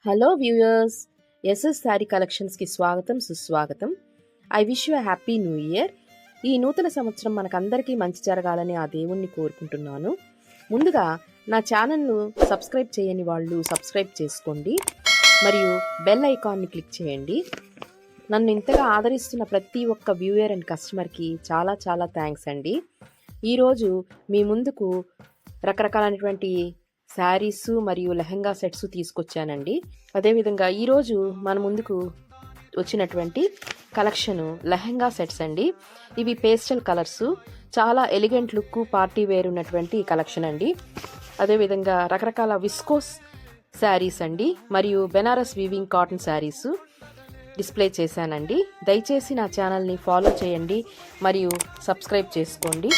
Hello viewers, SS sari కలెక్షన్స్కి స్వాగతం సుస్వాగతం. I wish you happy new year. ఈ నూతన సంవత్సరం మనకందరికీ మంచి జరగాలని ఆ దేవుణ్ణి కోరుకుంటున్నాను. ముందుగా నా ఛానల్ను సబ్స్క్రైబ్ చేయని వాళ్ళు సబ్స్క్రైబ్ చేసుకోండి మరియు బెల్ ఐకాన్ని క్లిక్ చేయండి. నన్ను ఇంతగా ఆదరిస్తున్న ప్రతి ఒక్క వ్యూయర్ అండ్ కస్టమర్కి చాలా చాలా థ్యాంక్స్ అండి. ఈరోజు మీ ముందుకు రకరకాలైనటువంటి శారీస్ మరియు లెహంగా సెట్స్ తీసుకొచ్చానండి. అదేవిధంగా ఈరోజు మన ముందుకు వచ్చినటువంటి కలెక్షను లెహంగా సెట్స్ అండి. ఇవి పేస్టల్ కలర్స్, చాలా ఎలిగెంట్ లుక్, పార్టీ వేర్ ఉన్నటువంటి కలెక్షన్ అండి. అదేవిధంగా రకరకాల విస్కోస్ శారీస్ అండి మరియు Banaras weaving cotton sarees display చేశానండి. దయచేసి నా ఛానల్ని ఫాలో చేయండి మరియు సబ్స్క్రైబ్ చేసుకోండి.